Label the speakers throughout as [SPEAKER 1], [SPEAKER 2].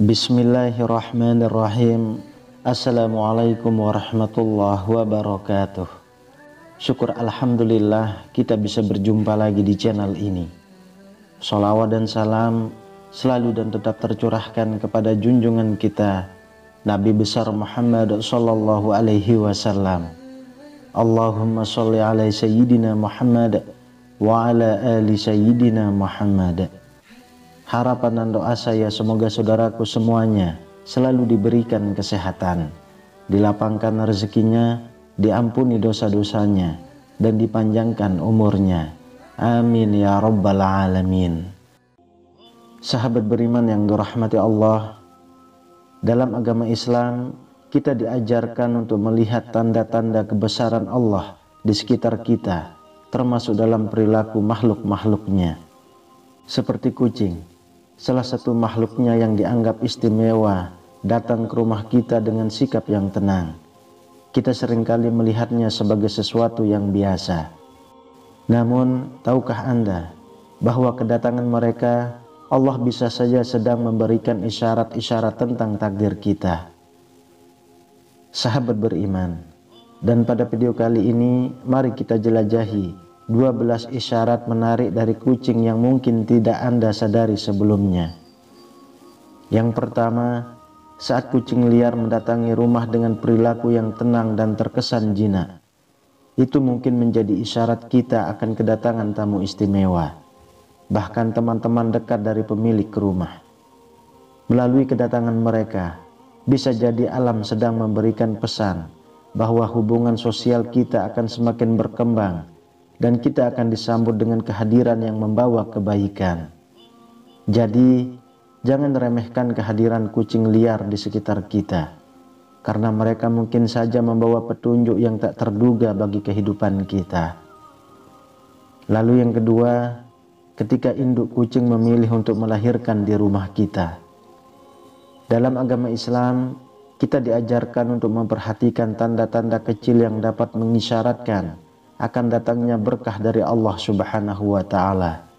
[SPEAKER 1] Bismillahirrahmanirrahim. Assalamualaikum warahmatullahi wabarakatuh. Syukur alhamdulillah kita bisa berjumpa lagi di channel ini. Sholawat dan salam selalu dan tetap tercurahkan kepada junjungan kita Nabi besar Muhammad sallallahu alaihi wasallam. Allahumma sholli ala sayyidina Muhammad wa ala ali sayyidina Muhammad. Harapan dan doa saya semoga saudaraku semuanya selalu diberikan kesehatan, dilapangkan rezekinya, diampuni dosa-dosanya, dan dipanjangkan umurnya. Amin ya rabbal alamin. Sahabat beriman yang dirahmati Allah, dalam agama Islam kita diajarkan untuk melihat tanda-tanda kebesaran Allah di sekitar kita, termasuk dalam perilaku makhluk-makhluknya. Seperti kucing, salah satu makhluknya yang dianggap istimewa datang ke rumah kita dengan sikap yang tenang. Kita seringkali melihatnya sebagai sesuatu yang biasa. Namun, tahukah Anda bahwa kedatangan mereka Allah bisa saja sedang memberikan isyarat-isyarat tentang takdir kita? Sahabat beriman, dan pada video kali ini mari kita jelajahi 12 isyarat menarik dari kucing yang mungkin tidak Anda sadari sebelumnya. Yang pertama, saat kucing liar mendatangi rumah dengan perilaku yang tenang dan terkesan jinak, itu mungkin menjadi isyarat kita akan kedatangan tamu istimewa, bahkan teman-teman dekat dari pemilik rumah. Melalui kedatangan mereka, bisa jadi alam sedang memberikan pesan bahwa hubungan sosial kita akan semakin berkembang dan kita akan disambut dengan kehadiran yang membawa kebaikan. Jadi, jangan remehkan kehadiran kucing liar di sekitar kita, karena mereka mungkin saja membawa petunjuk yang tak terduga bagi kehidupan kita. Lalu yang kedua, ketika induk kucing memilih untuk melahirkan di rumah kita. Dalam agama Islam, kita diajarkan untuk memperhatikan tanda-tanda kecil yang dapat mengisyaratkan akan datangnya berkah dari Allah Subhanahu wa Ta'ala.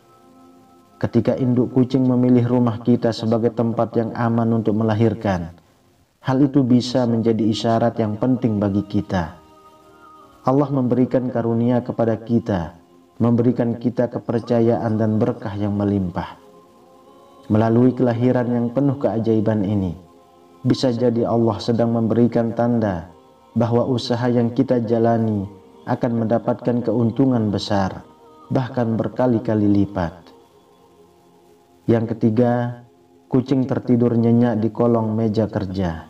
[SPEAKER 1] Ketika induk kucing memilih rumah kita sebagai tempat yang aman untuk melahirkan, hal itu bisa menjadi isyarat yang penting bagi kita. Allah memberikan karunia kepada kita, memberikan kita kepercayaan dan berkah yang melimpah. Melalui kelahiran yang penuh keajaiban ini, bisa jadi Allah sedang memberikan tanda bahwa usaha yang kita jalani akan mendapatkan keuntungan besar, bahkan berkali-kali lipat. Yang ketiga, kucing tertidur nyenyak di kolong meja kerja.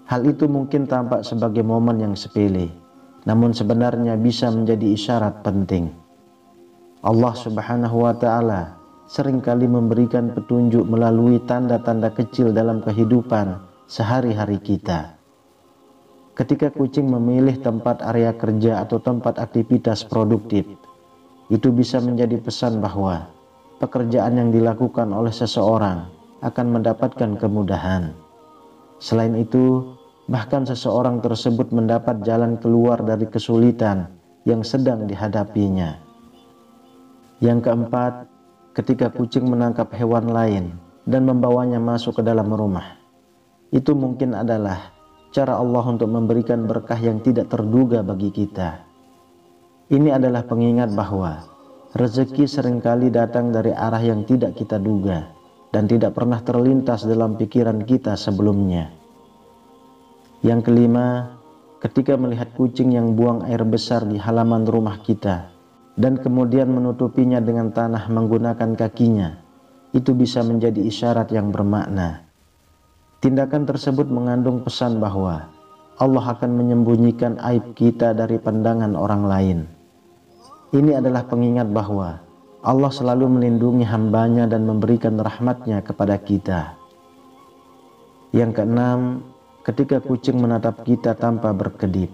[SPEAKER 1] Hal itu mungkin tampak sebagai momen yang sepele, namun sebenarnya bisa menjadi isyarat penting. Allah Subhanahu wa Ta'ala seringkali memberikan petunjuk melalui tanda-tanda kecil dalam kehidupan sehari-hari kita. Ketika kucing memilih tempat area kerja atau tempat aktivitas produktif, itu bisa menjadi pesan bahwa pekerjaan yang dilakukan oleh seseorang akan mendapatkan kemudahan. Selain itu, bahkan seseorang tersebut mendapat jalan keluar dari kesulitan yang sedang dihadapinya. Yang keempat, ketika kucing menangkap hewan lain dan membawanya masuk ke dalam rumah, itu mungkin adalah cara Allah untuk memberikan berkah yang tidak terduga bagi kita. Ini adalah pengingat bahwa rezeki seringkali datang dari arah yang tidak kita duga dan tidak pernah terlintas dalam pikiran kita sebelumnya. Yang kelima, ketika melihat kucing yang buang air besar di halaman rumah kita dan kemudian menutupinya dengan tanah menggunakan kakinya, itu bisa menjadi isyarat yang bermakna. Tindakan tersebut mengandung pesan bahwa Allah akan menyembunyikan aib kita dari pandangan orang lain. Ini adalah pengingat bahwa Allah selalu melindungi hambanya dan memberikan rahmatnya kepada kita. Yang keenam, ketika kucing menatap kita tanpa berkedip.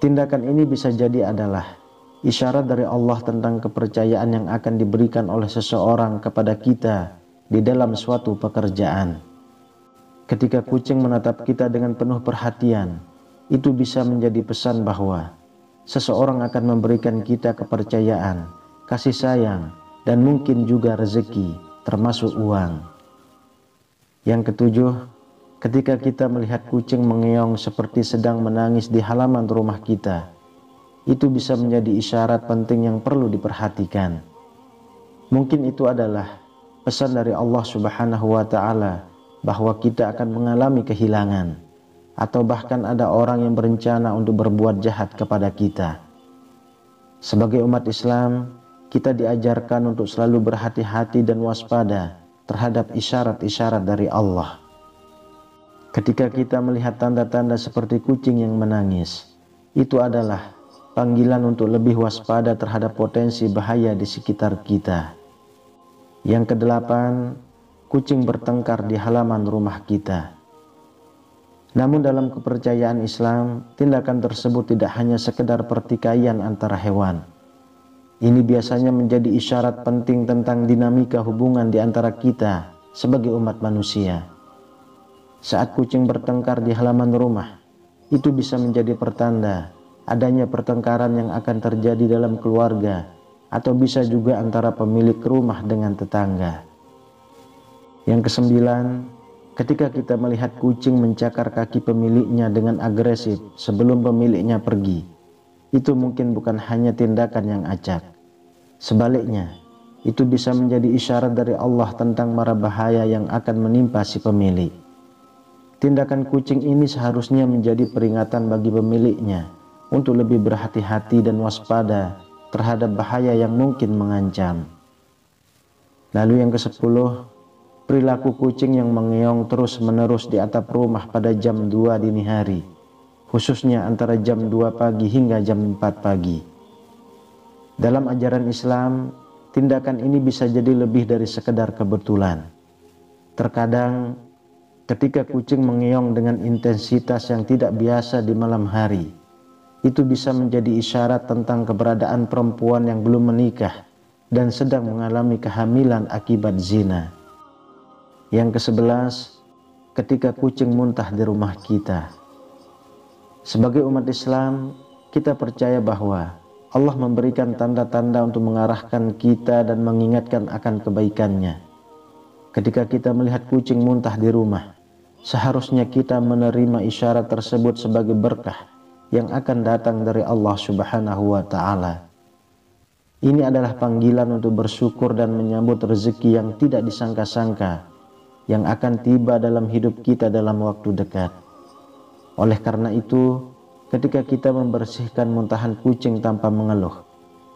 [SPEAKER 1] Tindakan ini bisa jadi adalah isyarat dari Allah tentang kepercayaan yang akan diberikan oleh seseorang kepada kita di dalam suatu pekerjaan. Ketika kucing menatap kita dengan penuh perhatian, itu bisa menjadi pesan bahwa seseorang akan memberikan kita kepercayaan, kasih sayang, dan mungkin juga rezeki, termasuk uang. Yang ketujuh, ketika kita melihat kucing mengeong seperti sedang menangis di halaman rumah kita, itu bisa menjadi isyarat penting yang perlu diperhatikan. Mungkin itu adalah pesan dari Allah Subhanahu wa Ta'ala bahwa kita akan mengalami kehilangan, atau bahkan ada orang yang berencana untuk berbuat jahat kepada kita. Sebagai umat Islam, kita diajarkan untuk selalu berhati-hati dan waspada terhadap isyarat-isyarat dari Allah. Ketika kita melihat tanda-tanda seperti kucing yang menangis, itu adalah panggilan untuk lebih waspada terhadap potensi bahaya di sekitar kita. Yang kedelapan, kucing bertengkar di halaman rumah kita. Namun dalam kepercayaan Islam, tindakan tersebut tidak hanya sekedar pertikaian antara hewan. Ini biasanya menjadi isyarat penting tentang dinamika hubungan di antara kita sebagai umat manusia. Saat kucing bertengkar di halaman rumah, itu bisa menjadi pertanda adanya pertengkaran yang akan terjadi dalam keluarga, atau bisa juga antara pemilik rumah dengan tetangga. Yang kesembilan, ketika kita melihat kucing mencakar kaki pemiliknya dengan agresif sebelum pemiliknya pergi, itu mungkin bukan hanya tindakan yang acak. Sebaliknya, itu bisa menjadi isyarat dari Allah tentang mara bahaya yang akan menimpa si pemilik. Tindakan kucing ini seharusnya menjadi peringatan bagi pemiliknya untuk lebih berhati-hati dan waspada terhadap bahaya yang mungkin mengancam. Lalu yang ke-10, perilaku kucing yang mengeong terus-menerus di atap rumah pada jam 2 dini hari, khususnya antara jam 2 pagi hingga jam 4 pagi. Dalam ajaran Islam, tindakan ini bisa jadi lebih dari sekedar kebetulan. Terkadang, ketika kucing mengeong dengan intensitas yang tidak biasa di malam hari, itu bisa menjadi isyarat tentang keberadaan perempuan yang belum menikah dan sedang mengalami kehamilan akibat zina. Yang ke-11, ketika kucing muntah di rumah kita. Sebagai umat Islam, kita percaya bahwa Allah memberikan tanda-tanda untuk mengarahkan kita dan mengingatkan akan kebaikannya. Ketika kita melihat kucing muntah di rumah, seharusnya kita menerima isyarat tersebut sebagai berkah yang akan datang dari Allah Subhanahu wa Ta'ala. Ini adalah panggilan untuk bersyukur dan menyambut rezeki yang tidak disangka-sangka yang akan tiba dalam hidup kita dalam waktu dekat. Oleh karena itu, ketika kita membersihkan muntahan kucing tanpa mengeluh,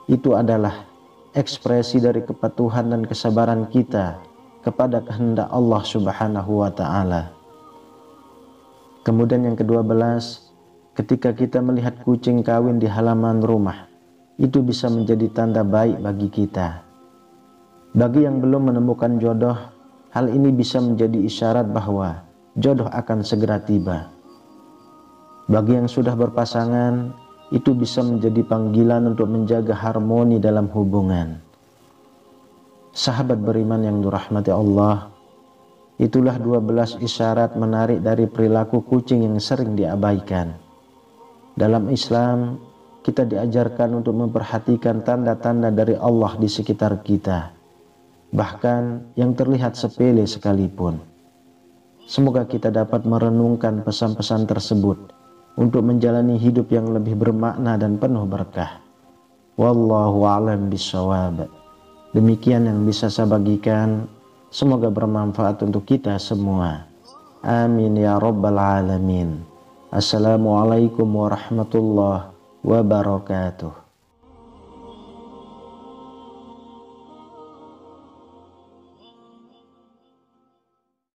[SPEAKER 1] itu adalah ekspresi dari kepatuhan dan kesabaran kita kepada kehendak Allah Subhanahu wa Ta'ala. Kemudian yang ke-12, ketika kita melihat kucing kawin di halaman rumah, itu bisa menjadi tanda baik bagi kita. Bagi yang belum menemukan jodoh, hal ini bisa menjadi isyarat bahwa jodoh akan segera tiba. Bagi yang sudah berpasangan, itu bisa menjadi panggilan untuk menjaga harmoni dalam hubungan. Sahabat beriman yang dirahmati Allah, itulah 12 isyarat menarik dari perilaku kucing yang sering diabaikan. Dalam Islam, kita diajarkan untuk memperhatikan tanda-tanda dari Allah di sekitar kita, bahkan yang terlihat sepele sekalipun. Semoga kita dapat merenungkan pesan-pesan tersebut untuk menjalani hidup yang lebih bermakna dan penuh berkah. Wallahu a'lam bishawab. Demikian yang bisa saya bagikan. Semoga bermanfaat untuk kita semua. Amin ya rabbal alamin. Assalamualaikum warahmatullahi wabarakatuh.